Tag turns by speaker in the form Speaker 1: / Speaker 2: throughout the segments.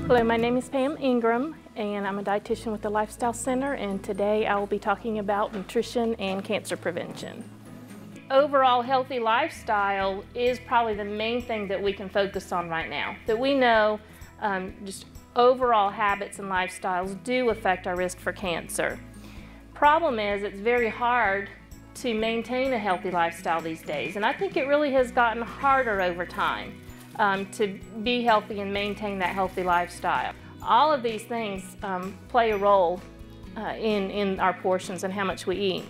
Speaker 1: Hello, my name is Pam Ingram, and I'm a dietitian with the Lifestyle Center, and today I will be talking about nutrition and cancer prevention. Overall healthy lifestyle is probably the main thing that we can focus on right now. That we know just overall habits and lifestyles do affect our risk for cancer. Problem is, it's very hard to maintain a healthy lifestyle these days, and I think it really has gotten harder over time. To be healthy and maintain that healthy lifestyle. All of these things play a role in our portions and how much we eat.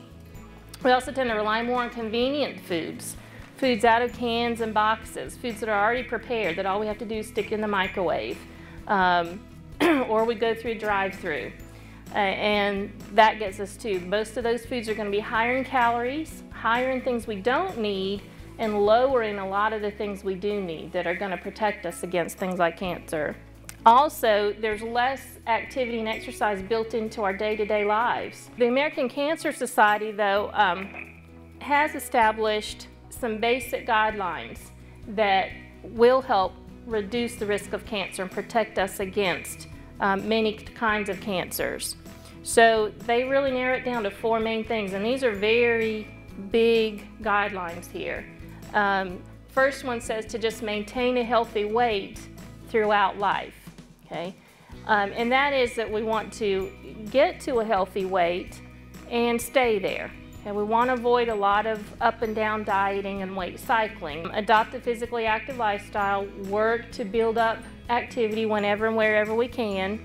Speaker 1: We also tend to rely more on convenient foods, foods out of cans and boxes, foods that are already prepared, that all we have to do is stick in the microwave, or we go through a drive-through. And that gets us to, most of those foods are going to be higher in calories, higher in things we don't need, and lowering a lot of the things we do need that are going to protect us against things like cancer. Also, there's less activity and exercise built into our day-to-day lives. The American Cancer Society, though, has established some basic guidelines that will help reduce the risk of cancer and protect us against many kinds of cancers. So they really narrow it down to 4 main things, and these are very big guidelines here. First one says to just maintain a healthy weight throughout life, okay? And that is that we want to get to a healthy weight and stay there. Okay? We want to avoid a lot of up and down dieting and weight cycling. Adopt a physically active lifestyle, work to build up activity whenever and wherever we can.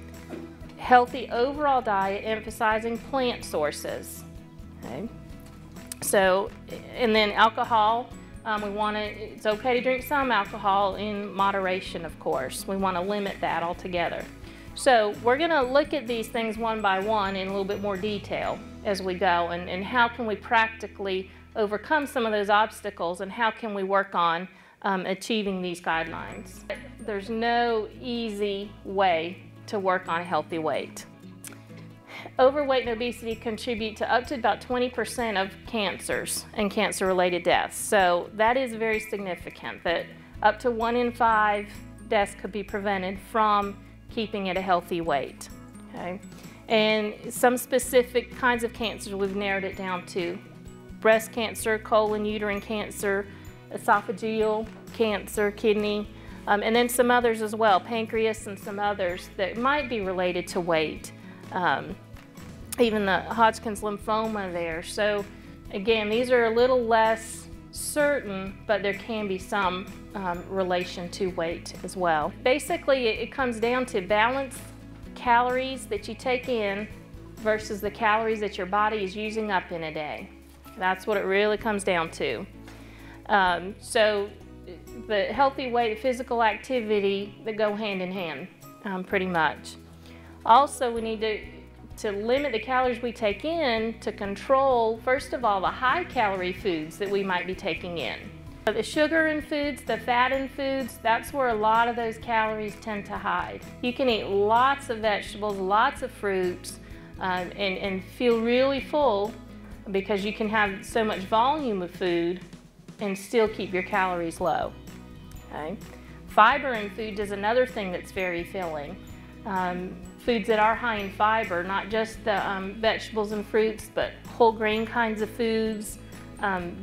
Speaker 1: Healthy overall diet, emphasizing plant sources, okay? So, and then alcohol. It's okay to drink some alcohol in moderation, of course. We want to limit that altogether. So we're going to look at these things one by one in a little bit more detail as we go, and how can we practically overcome some of those obstacles, and how can we work on achieving these guidelines. There's no easy way to work on a healthy weight. Overweight and obesity contribute to up to about 20% of cancers and cancer-related deaths. So that is very significant, that up to 1 in 5 deaths could be prevented from keeping at a healthy weight. Okay? And some specific kinds of cancers, we've narrowed it down to breast cancer, colon, uterine cancer, esophageal cancer, kidney, and then some others as well, pancreas and some others that might be related to weight. Even the Hodgkin's lymphoma there. So again, these are a little less certain, but there can be some relation to weight as well. Basically, it comes down to balance calories that you take in versus the calories that your body is using up in a day. That's what it really comes down to. So the healthy weight, physical activity, they go hand in hand pretty much. Also, we need to limit the calories we take in to control, first of all, the high-calorie foods that we might be taking in. The sugar in foods, the fat in foods, that's where a lot of those calories tend to hide. You can eat lots of vegetables, lots of fruits, and feel really full because you can have so much volume of food and still keep your calories low. Okay? Fiber in food is another thing that's very filling. Foods that are high in fiber, not just the vegetables and fruits, but whole grain kinds of foods,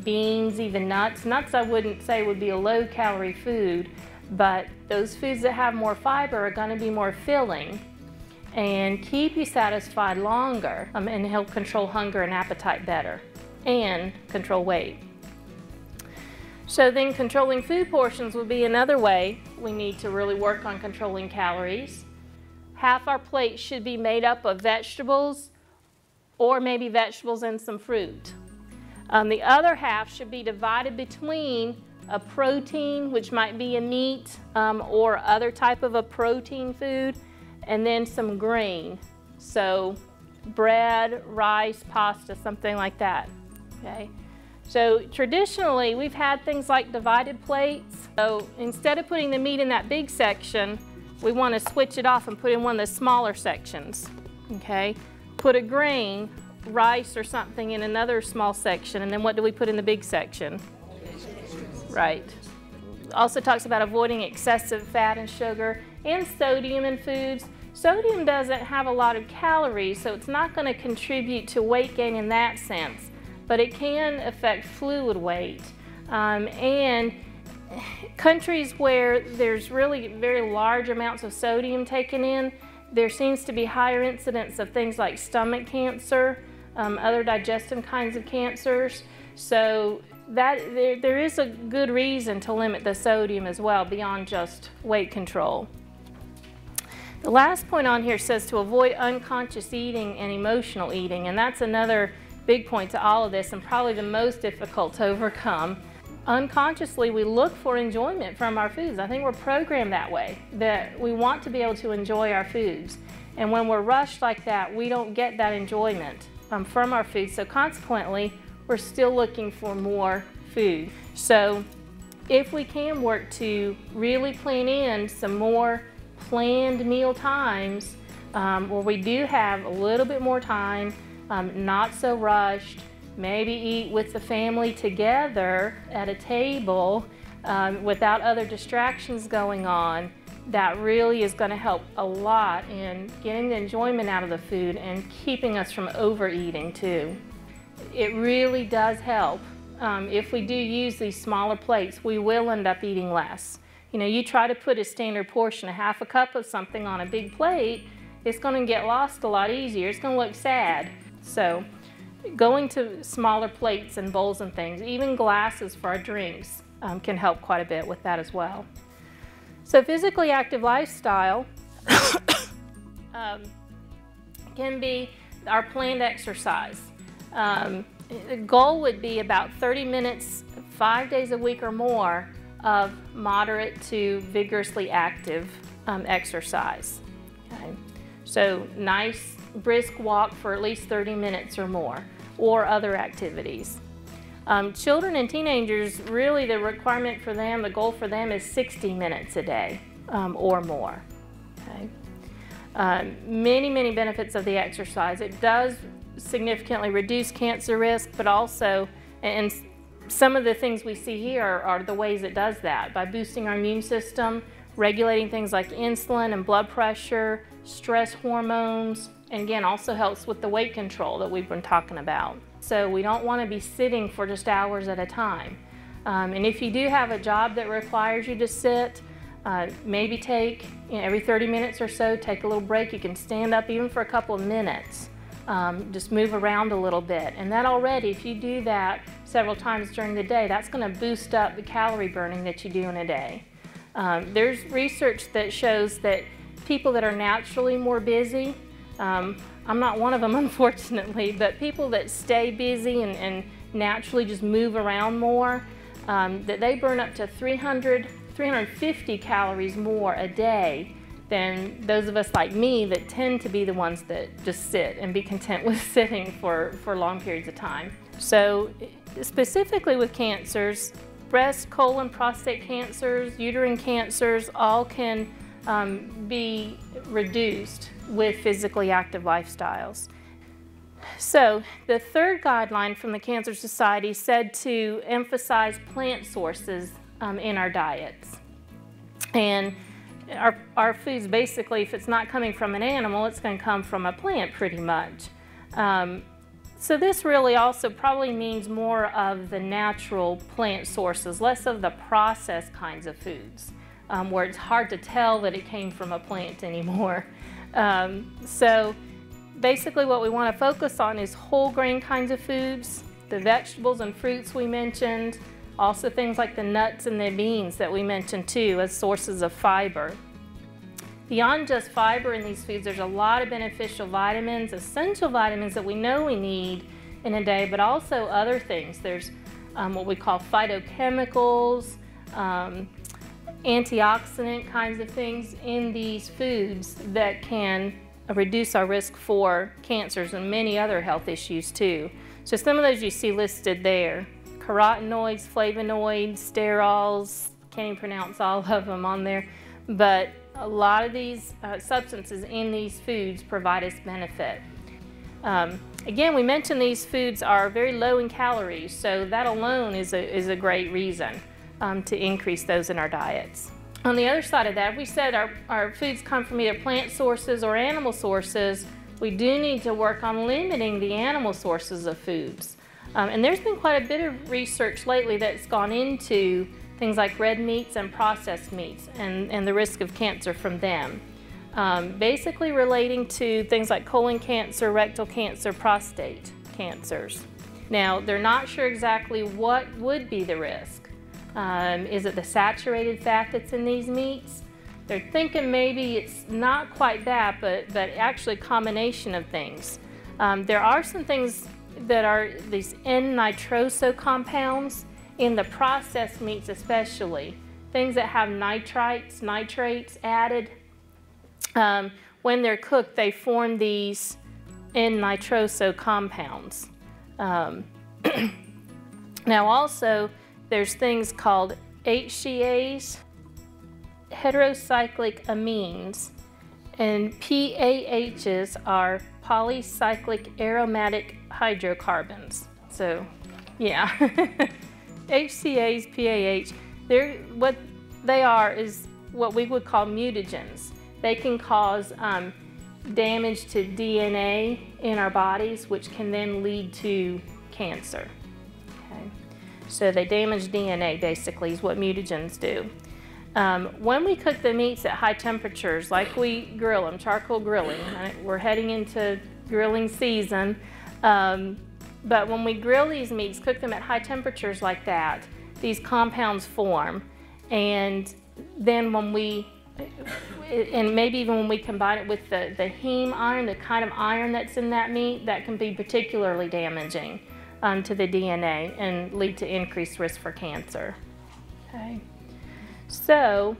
Speaker 1: beans, even nuts. Nuts I wouldn't say would be a low-calorie food, but those foods that have more fiber are going to be more filling and keep you satisfied longer, and help control hunger and appetite better, and control weight. So then controlling food portions would be another way we need to really work on controlling calories. Half our plate should be made up of vegetables, or maybe vegetables and some fruit. The other half should be divided between a protein, which might be a meat or other type of a protein food, and then some grain. So bread, rice, pasta, something like that. Okay? So traditionally, we've had things like divided plates. So instead of putting the meat in that big section, we want to switch it off and put in one of the smaller sections, okay? Put a grain, rice or something in another small section, and then what do we put in the big section? Right. Also talks about avoiding excessive fat and sugar and sodium in foods. Sodium doesn't have a lot of calories, so it's not going to contribute to weight gain in that sense, but it can affect fluid weight. And countries where there's really very large amounts of sodium taken in, there seems to be higher incidence of things like stomach cancer, other digestive kinds of cancers. So there is a good reason to limit the sodium as well, beyond just weight control. The last point on here says to avoid unconscious eating and emotional eating, and that's another big point to all of this and probably the most difficult to overcome. Unconsciously, we look for enjoyment from our foods. I think we're programmed that way, that we want to be able to enjoy our foods. And when we're rushed like that, we don't get that enjoyment from our food. So consequently, we're still looking for more food. So if we can work to really plan in some more planned meal times where we do have a little bit more time, not so rushed, maybe eat with the family together at a table without other distractions going on, that really is going to help a lot in getting the enjoyment out of the food and keeping us from overeating too. It really does help. If we do use these smaller plates, we will end up eating less. You know, you try to put a standard portion, a half a cup of something on a big plate, it's going to get lost a lot easier. It's going to look sad. So going to smaller plates and bowls and things, even glasses for our drinks, can help quite a bit with that as well. So physically active lifestyle can be our planned exercise. The goal would be about 30 minutes, 5 days a week or more of moderate to vigorously active exercise. Okay. So nice brisk walk for at least 30 minutes or more, or other activities. Children and teenagers, really the requirement for them, the goal for them is 60 minutes a day or more. Okay. Many benefits of the exercise. It does significantly reduce cancer risk, but also, and some of the things we see here are the ways it does that, by boosting our immune system, regulating things like insulin and blood pressure, stress hormones, and again, also helps with the weight control that we've been talking about. So we don't want to be sitting for just hours at a time. And if you do have a job that requires you to sit, maybe take, every 30 minutes or so, take a little break. You can stand up even for a couple of minutes. Just move around a little bit. And that already, if you do that several times during the day, that's going to boost up the calorie burning that you do in a day. There's research that shows that people that are naturally more busy, I'm not one of them unfortunately, but people that stay busy and naturally just move around more, that they burn up to 350 calories more a day than those of us like me that tend to be the ones that just sit and be content with sitting for long periods of time. So specifically with cancers, breast, colon, prostate cancers, uterine cancers, all can be reduced with physically active lifestyles. So the third guideline from the Cancer Society said to emphasize plant sources in our diets. And our foods, basically, if it's not coming from an animal, it's going to come from a plant pretty much. So this really also probably means more of the natural plant sources, less of the processed kinds of foods, where it's hard to tell that it came from a plant anymore. So basically what we want to focus on is whole grain kinds of foods, the vegetables and fruits we mentioned, also things like the nuts and the beans that we mentioned too as sources of fiber. Beyond just fiber in these foods, there's a lot of beneficial vitamins, essential vitamins that we know we need in a day, but also other things. There's what we call phytochemicals, antioxidant kinds of things in these foods that can reduce our risk for cancers and many other health issues too. So some of those you see listed there: carotenoids, flavonoids, sterols, can't even pronounce all of them on there, but a lot of these substances in these foods provide us benefit. Again, we mentioned these foods are very low in calories, so that alone is a great reason. to increase those in our diets. On the other side of that, if we said our foods come from either plant sources or animal sources, we do need to work on limiting the animal sources of foods. And there's been quite a bit of research lately that's gone into things like red meats and processed meats and the risk of cancer from them. Basically relating to things like colon cancer, rectal cancer, prostate cancers. Now, they're not sure exactly what would be the risk. Is it the saturated fat that's in these meats? They're thinking maybe it's not quite that, but actually a combination of things. There are some things that are these N-nitroso compounds in the processed meats especially. Things that have nitrates added. When they're cooked, they form these N-nitroso compounds. Now also, there's things called HCAs, heterocyclic amines, and PAHs are polycyclic aromatic hydrocarbons. So, yeah, HCAs, PAH, what they are is what we would call mutagens. They can cause damage to DNA in our bodies, which can then lead to cancer. Okay? So they damage DNA, basically, is what mutagens do. When we cook the meats at high temperatures, like we grill them, charcoal grilling, right? We're heading into grilling season, but when we grill these meats, cook them at high temperatures like that, these compounds form, and then when we and maybe even when we combine it with the heme iron, the kind of iron that's in that meat, that can be particularly damaging to the DNA and lead to increased risk for cancer. Okay. So,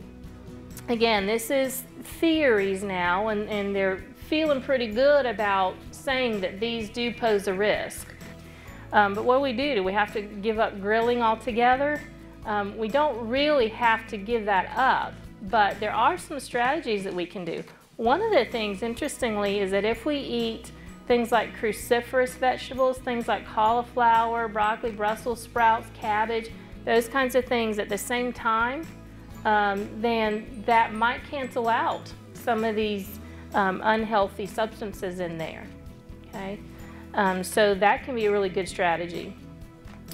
Speaker 1: again, this is theories now, and they're feeling pretty good about saying that these do pose a risk. But what do we have to give up grilling altogether? We don't really have to give that up. But there are some strategies that we can do. One of the things, interestingly, is that if we eat things like cruciferous vegetables, things like cauliflower, broccoli, Brussels sprouts, cabbage, those kinds of things at the same time, then that might cancel out some of these unhealthy substances in there. Okay? So that can be a really good strategy.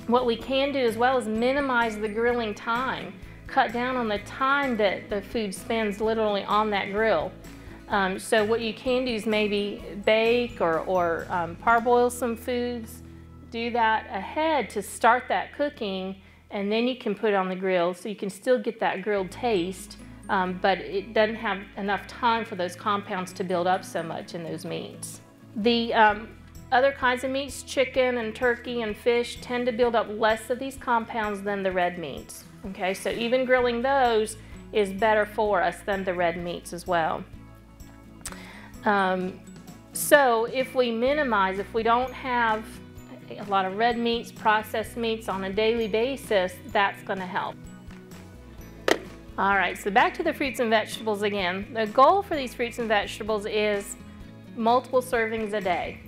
Speaker 1: What we can do as well is minimize the grilling time. Cut down on the time that the food spends literally on that grill. So what you can do is maybe bake or parboil some foods. Do that ahead to start that cooking, and then you can put it on the grill so you can still get that grilled taste, but it doesn't have enough time for those compounds to build up so much in those meats. The other kinds of meats, chicken and turkey and fish, tend to build up less of these compounds than the red meats. Okay, so even grilling those is better for us than the red meats as well. So if we minimize, if we don't have a lot of red meats, processed meats on a daily basis, that's going to help. All right, so back to the fruits and vegetables again. The goal for these fruits and vegetables is multiple servings a day.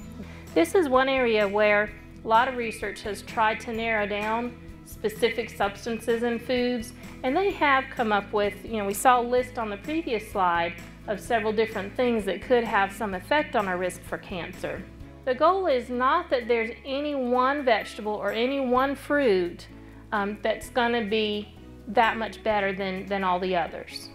Speaker 1: This is one area where a lot of research has tried to narrow down specific substances in foods, and they have come up with, we saw a list on the previous slide of several different things that could have some effect on our risk for cancer. The goal is not that there's any one vegetable or any one fruit that's going to be that much better than all the others.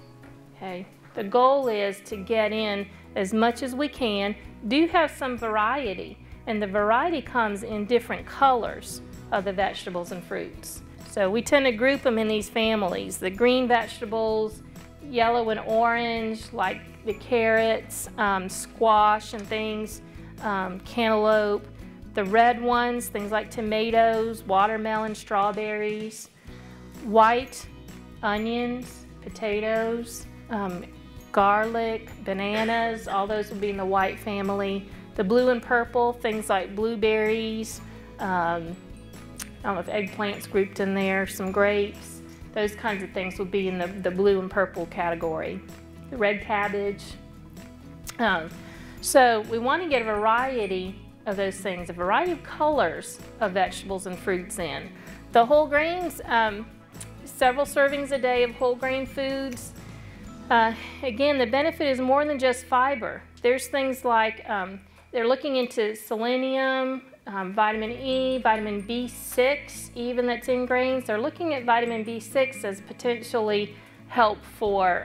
Speaker 1: Okay? The goal is to get in as much as we can, do have some variety, and the variety comes in different colors of the vegetables and fruits. So we tend to group them in these families. The green vegetables, yellow and orange, like the carrots, squash and things, cantaloupe. The red ones, things like tomatoes, watermelon, strawberries. White, onions, potatoes, garlic, bananas, all those would be in the white family. The blue and purple, things like blueberries, I don't know if eggplant's grouped in there, some grapes, those kinds of things would be in the blue and purple category. The red cabbage. So we want to get a variety of those things, a variety of colors of vegetables and fruits in. The whole grains, several servings a day of whole grain foods. Again, the benefit is more than just fiber. There's things like, they're looking into selenium, vitamin E, vitamin B6, even that's in grains. They're looking at vitamin B6 as potentially help for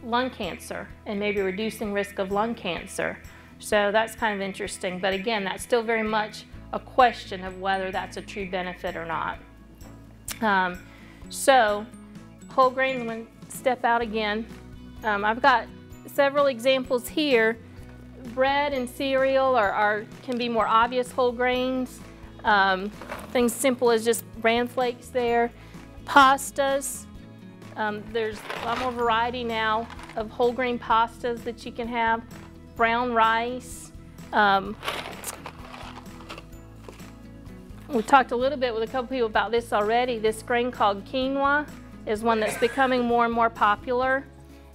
Speaker 1: lung cancer and maybe reducing risk of lung cancer. So that's kind of interesting. But again, that's still very much a question of whether that's a true benefit or not. So whole grains, I'm going to step out again. I've got several examples here. Bread and cereal can be more obvious whole grains. Things simple as just bran flakes there. Pastas, there's a lot more variety now of whole grain pastas that you can have. Brown rice. We talked a little bit with a couple people about this already. This grain called quinoa is one that's becoming more and more popular,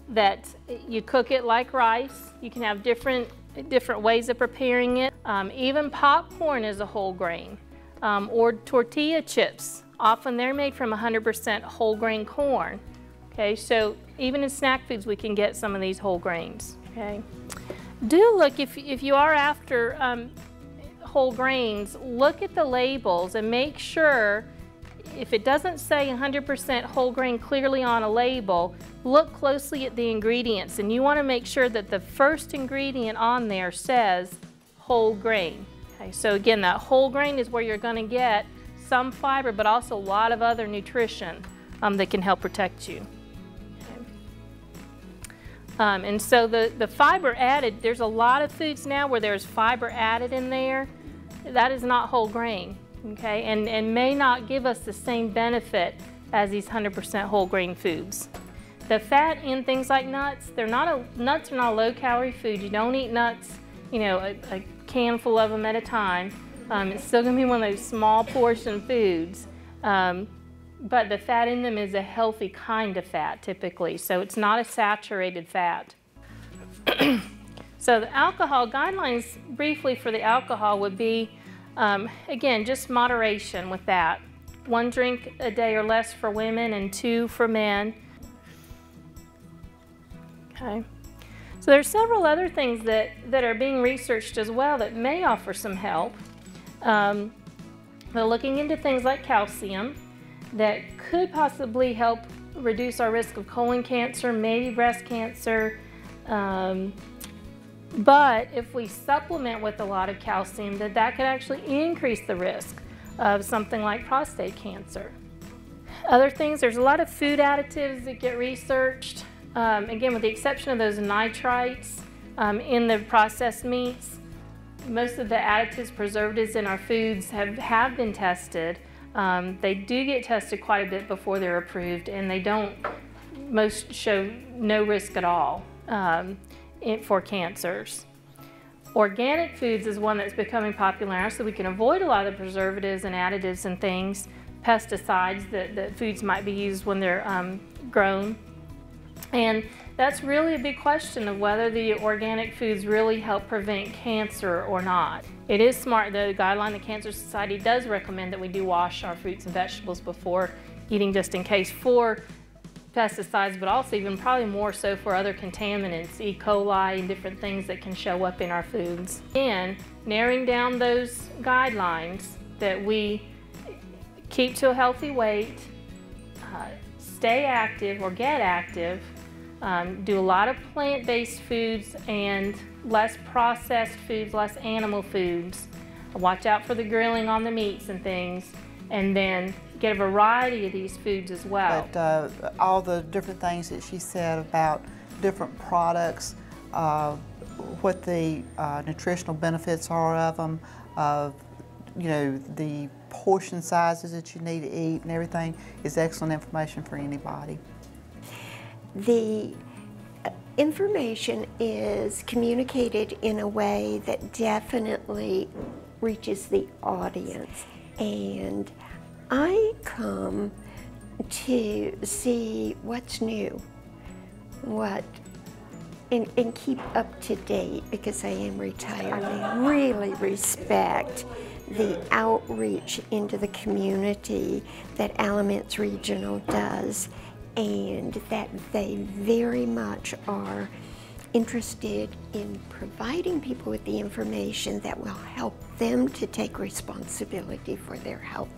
Speaker 1: that you cook it like rice. You can have different ways of preparing it. Even popcorn is a whole grain, or tortilla chips. Often they're made from 100% whole grain corn. Okay, so even in snack foods we can get some of these whole grains. Okay, do look, if you are after whole grains, look at the labels and make sure, if it doesn't say 100% whole grain clearly on a label, look closely at the ingredients, and you want to make sure that the first ingredient on there says whole grain. Okay, so again, that whole grain is where you're going to get some fiber, but also a lot of other nutrition that can help protect you. Okay. And so the fiber added, there's a lot of foods now where there's fiber added in there. That is not whole grain. Okay, and may not give us the same benefit as these 100% whole grain foods. The fat in things like nuts, nuts are not a low-calorie food. You don't eat nuts, you know, a can full of them at a time. It's still going to be one of those small portion foods, but the fat in them is a healthy kind of fat typically, so it's not a saturated fat. So the alcohol guidelines, briefly for the alcohol, would be again, just moderation with that. 1 drink a day or less for women and 2 for men. Okay. So there's several other things that are being researched as well that may offer some help. They're looking into things like calcium that could possibly help reduce our risk of colon cancer, maybe breast cancer. But if we supplement with a lot of calcium, that could actually increase the risk of something like prostate cancer. Other things, there's a lot of food additives that get researched. Again, with the exception of those nitrites in the processed meats, most of the additives, preservatives in our foods have been tested. They do get tested quite a bit before they're approved, and most show no risk at all for cancers. Organic foods is one that's becoming popular now, so we can avoid a lot of the preservatives and additives and things, pesticides that foods might be used when they're grown. And that's really a big question of whether the organic foods really help prevent cancer or not. It is smart, the guideline, the Cancer Society does recommend that we do wash our fruits and vegetables before eating, just in case for pesticides, but also even probably more so for other contaminants, E. coli and different things that can show up in our foods. Again, narrowing down those guidelines that we keep to a healthy weight, stay active or get active, do a lot of plant-based foods and less processed foods, less animal foods. Watch out for the grilling on the meats and things, and then get a variety of these foods as well.
Speaker 2: But all the different things that she said about different products, what the nutritional benefits are of them, you know, the portion sizes that you need to eat and everything is excellent information for anybody.
Speaker 3: The information is communicated in a way that definitely reaches the audience, and I come to see what's new, and keep up to date, because I am retired. I really respect the outreach into the community that Alamance Regional does, and that they very much are interested in providing people with the information that will help them to take responsibility for their health.